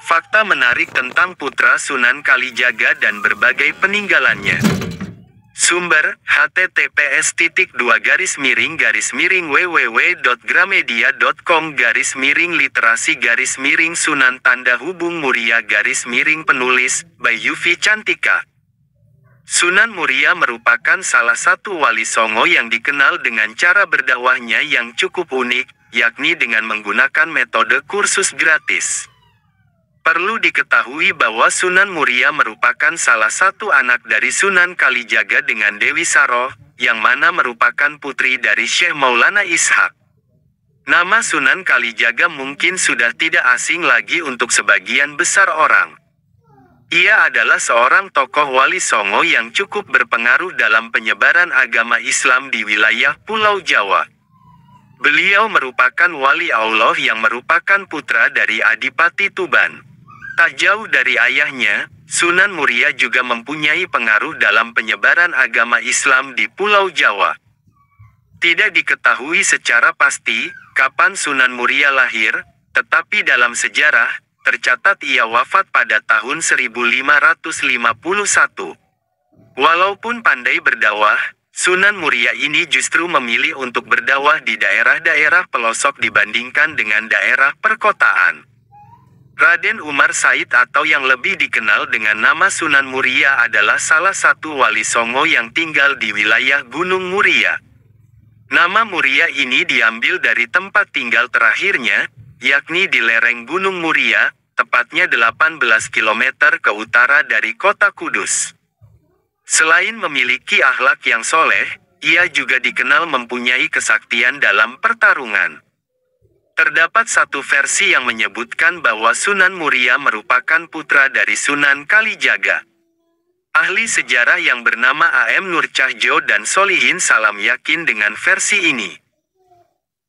Fakta menarik tentang putra Sunan Kalijaga dan berbagai peninggalannya. Sumber, https://www.gramedia.com/literasi-sunan tanda hubung muria-penulis, by Yuvi Cantika. Sunan Muria merupakan salah satu wali Songo yang dikenal dengan cara berdakwahnya yang cukup unik, yakni dengan menggunakan metode kursus gratis. Perlu diketahui bahwa Sunan Muria merupakan salah satu anak dari Sunan Kalijaga dengan Dewi Saroh, yang mana merupakan putri dari Syekh Maulana Ishaq. Nama Sunan Kalijaga mungkin sudah tidak asing lagi untuk sebagian besar orang. Ia adalah seorang tokoh wali Songo yang cukup berpengaruh dalam penyebaran agama Islam di wilayah Pulau Jawa. Beliau merupakan wali Allah yang merupakan putra dari Adipati Tuban. Tak jauh dari ayahnya, Sunan Muria juga mempunyai pengaruh dalam penyebaran agama Islam di Pulau Jawa. Tidak diketahui secara pasti kapan Sunan Muria lahir, tetapi dalam sejarah, tercatat ia wafat pada tahun 1551. Walaupun pandai berdakwah, Sunan Muria ini justru memilih untuk berdakwah di daerah-daerah pelosok dibandingkan dengan daerah perkotaan. Raden Umar Said atau yang lebih dikenal dengan nama Sunan Muria adalah salah satu wali Songo yang tinggal di wilayah Gunung Muria. Nama Muria ini diambil dari tempat tinggal terakhirnya, yakni di lereng Gunung Muria, tepatnya 18 km ke utara dari kota Kudus. Selain memiliki akhlak yang soleh, ia juga dikenal mempunyai kesaktian dalam pertarungan. Terdapat satu versi yang menyebutkan bahwa Sunan Muria merupakan putra dari Sunan Kalijaga. Ahli sejarah yang bernama A.M. Nurcahjo dan Solihin Salam yakin dengan versi ini.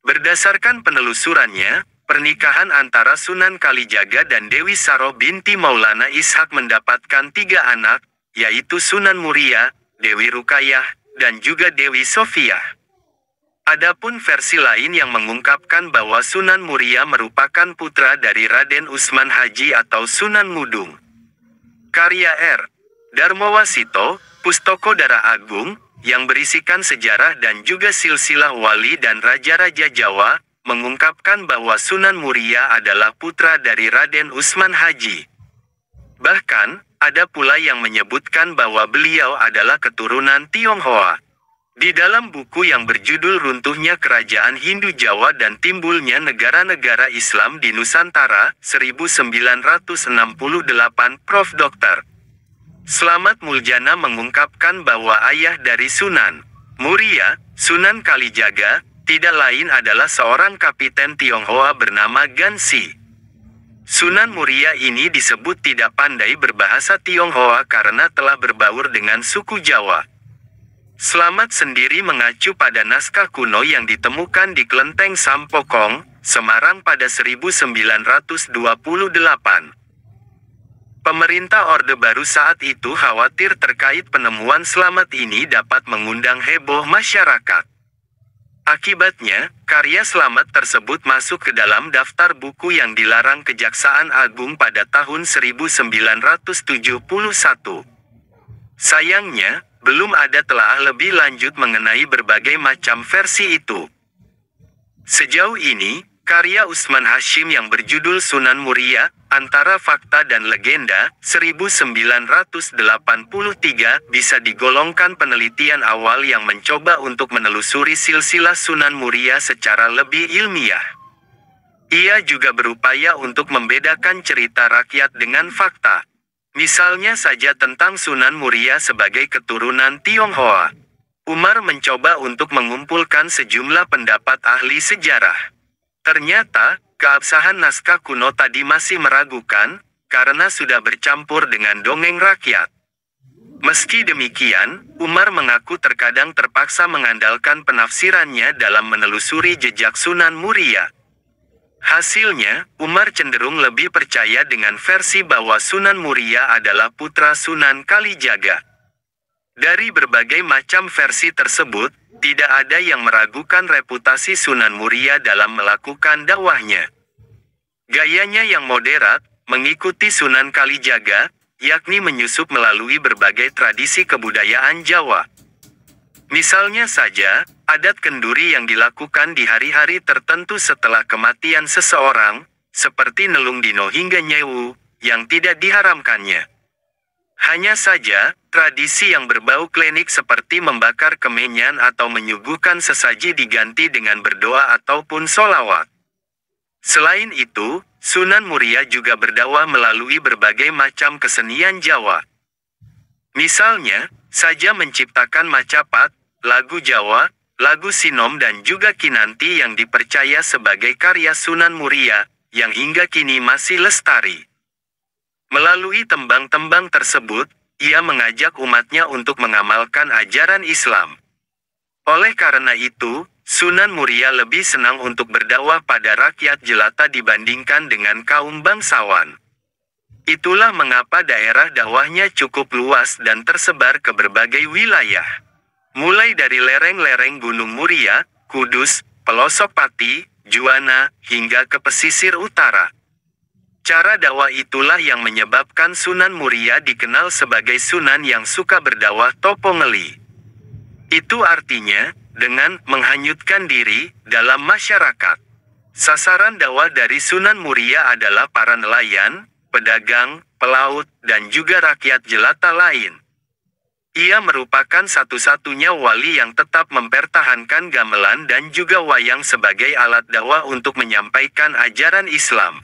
Berdasarkan penelusurannya, pernikahan antara Sunan Kalijaga dan Dewi Saroh binti Maulana Ishaq mendapatkan 3 anak, yaitu Sunan Muria, Dewi Rukayah, dan juga Dewi Sofiah. Adapun versi lain yang mengungkapkan bahwa Sunan Muria merupakan putra dari Raden Usman Haji atau Sunan Mudung. Karya R. Darmawasito, Pustoko Dara Agung, yang berisikan sejarah dan juga silsilah wali dan raja-raja Jawa, mengungkapkan bahwa Sunan Muria adalah putra dari Raden Usman Haji. Bahkan, ada pula yang menyebutkan bahwa beliau adalah keturunan Tionghoa. Di dalam buku yang berjudul Runtuhnya Kerajaan Hindu Jawa dan Timbulnya Negara-Negara Islam di Nusantara, 1968, Prof. Dr. Slamet Muljana mengungkapkan bahwa ayah dari Sunan Muria, Sunan Kalijaga, tidak lain adalah seorang kapiten Tionghoa bernama Gansi. Sunan Muria ini disebut tidak pandai berbahasa Tionghoa karena telah berbaur dengan suku Jawa. Slamet sendiri mengacu pada naskah kuno yang ditemukan di Kelenteng Sampokong, Semarang pada 1928. Pemerintah Orde Baru saat itu khawatir terkait penemuan Slamet ini dapat mengundang heboh masyarakat. Akibatnya, karya Slamet tersebut masuk ke dalam daftar buku yang dilarang Kejaksaan Agung pada tahun 1971. Sayangnya, belum ada telaah lebih lanjut mengenai berbagai macam versi itu. Sejauh ini, karya Usman Hashim yang berjudul Sunan Muria, Antara Fakta dan Legenda, 1983, bisa digolongkan penelitian awal yang mencoba untuk menelusuri silsilah Sunan Muria secara lebih ilmiah. Ia juga berupaya untuk membedakan cerita rakyat dengan fakta. Misalnya saja tentang Sunan Muria sebagai keturunan Tionghoa. Umar mencoba untuk mengumpulkan sejumlah pendapat ahli sejarah. Ternyata, keabsahan naskah kuno tadi masih meragukan, karena sudah bercampur dengan dongeng rakyat. Meski demikian, Umar mengaku terkadang terpaksa mengandalkan penafsirannya dalam menelusuri jejak Sunan Muria. Hasilnya, Umar cenderung lebih percaya dengan versi bahwa Sunan Muria adalah putra Sunan Kalijaga. Dari berbagai macam versi tersebut, tidak ada yang meragukan reputasi Sunan Muria dalam melakukan dakwahnya. Gayanya yang moderat, mengikuti Sunan Kalijaga, yakni menyusup melalui berbagai tradisi kebudayaan Jawa. Misalnya saja, adat kenduri yang dilakukan di hari-hari tertentu setelah kematian seseorang, seperti Nelung Dino hingga Nyewu, yang tidak diharamkannya. Hanya saja, tradisi yang berbau klinik seperti membakar kemenyan atau menyuguhkan sesaji diganti dengan berdoa ataupun sholawat. Selain itu, Sunan Muria juga berdakwah melalui berbagai macam kesenian Jawa. Misalnya, saja menciptakan macapat, lagu Jawa, lagu sinom dan juga kinanti yang dipercaya sebagai karya Sunan Muria, yang hingga kini masih lestari. Melalui tembang-tembang tersebut, ia mengajak umatnya untuk mengamalkan ajaran Islam. Oleh karena itu, Sunan Muria lebih senang untuk berdakwah pada rakyat jelata dibandingkan dengan kaum bangsawan. Itulah mengapa daerah dakwahnya cukup luas dan tersebar ke berbagai wilayah. Mulai dari lereng-lereng Gunung Muria, Kudus, pelosok Pati, Juwana, hingga ke pesisir utara. Cara dakwah itulah yang menyebabkan Sunan Muria dikenal sebagai Sunan yang suka berdakwah topo ngeli. Itu artinya, dengan menghanyutkan diri dalam masyarakat. Sasaran dakwah dari Sunan Muria adalah para nelayan, pedagang, pelaut, dan juga rakyat jelata lain. Ia merupakan satu-satunya wali yang tetap mempertahankan gamelan dan juga wayang sebagai alat dakwah untuk menyampaikan ajaran Islam.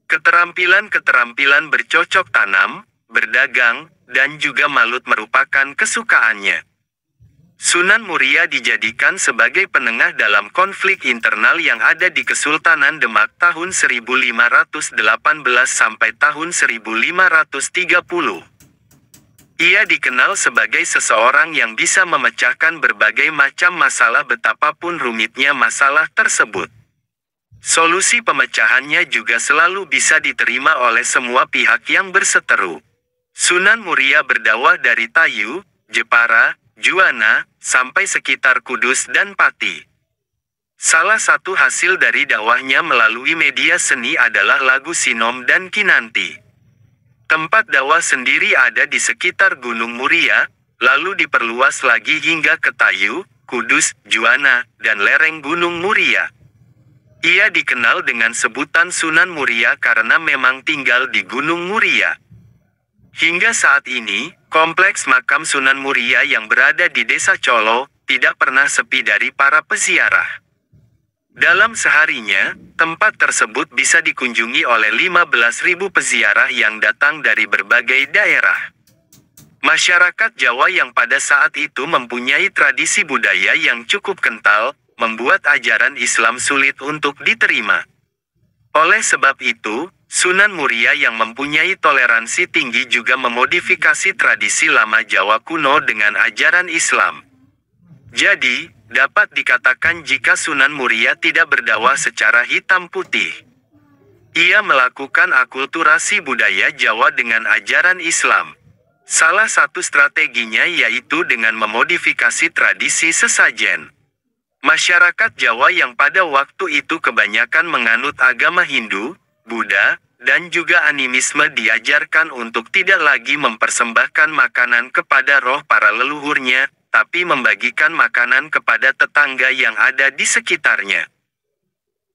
Keterampilan-keterampilan bercocok tanam, berdagang, dan juga malut merupakan kesukaannya. Sunan Muria dijadikan sebagai penengah dalam konflik internal yang ada di Kesultanan Demak tahun 1518 sampai tahun 1530. Ia dikenal sebagai seseorang yang bisa memecahkan berbagai macam masalah betapapun rumitnya masalah tersebut. Solusi pemecahannya juga selalu bisa diterima oleh semua pihak yang berseteru. Sunan Muria berdakwah dari Tayu, Jepara, Juwana, sampai sekitar Kudus dan Pati. Salah satu hasil dari dakwahnya melalui media seni adalah lagu sinom dan kinanti. Tempat dakwah sendiri ada di sekitar Gunung Muria, lalu diperluas lagi hingga ke Tayu, Kudus, Juwana, dan lereng Gunung Muria. Ia dikenal dengan sebutan Sunan Muria karena memang tinggal di Gunung Muria. Hingga saat ini, kompleks makam Sunan Muria yang berada di Desa Colo, tidak pernah sepi dari para peziarah. Dalam seharinya, tempat tersebut bisa dikunjungi oleh 15.000 peziarah yang datang dari berbagai daerah. Masyarakat Jawa yang pada saat itu mempunyai tradisi budaya yang cukup kental, membuat ajaran Islam sulit untuk diterima. Oleh sebab itu, Sunan Muria yang mempunyai toleransi tinggi juga memodifikasi tradisi lama Jawa kuno dengan ajaran Islam. Jadi, dapat dikatakan jika Sunan Muria tidak berdakwah secara hitam putih. Ia melakukan akulturasi budaya Jawa dengan ajaran Islam. Salah satu strateginya yaitu dengan memodifikasi tradisi sesajen. Masyarakat Jawa yang pada waktu itu kebanyakan menganut agama Hindu, Buddha, dan juga animisme diajarkan untuk tidak lagi mempersembahkan makanan kepada roh para leluhurnya, tapi membagikan makanan kepada tetangga yang ada di sekitarnya.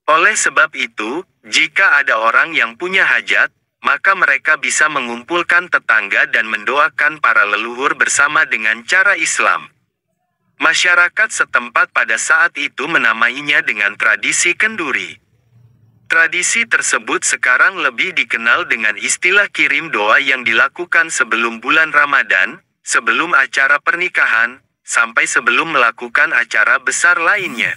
Oleh sebab itu, jika ada orang yang punya hajat, maka mereka bisa mengumpulkan tetangga dan mendoakan para leluhur bersama dengan cara Islam. Masyarakat setempat pada saat itu menamainya dengan tradisi kenduri. Tradisi tersebut sekarang lebih dikenal dengan istilah kirim doa yang dilakukan sebelum bulan Ramadan, sebelum acara pernikahan, sampai sebelum melakukan acara besar lainnya.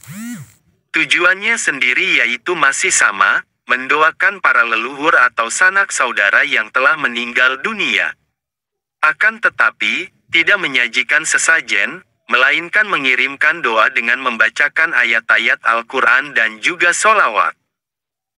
Tujuannya sendiri yaitu masih sama, mendoakan para leluhur atau sanak saudara yang telah meninggal dunia. Akan tetapi, tidak menyajikan sesajen, melainkan mengirimkan doa dengan membacakan ayat-ayat Al-Quran dan juga sholawat.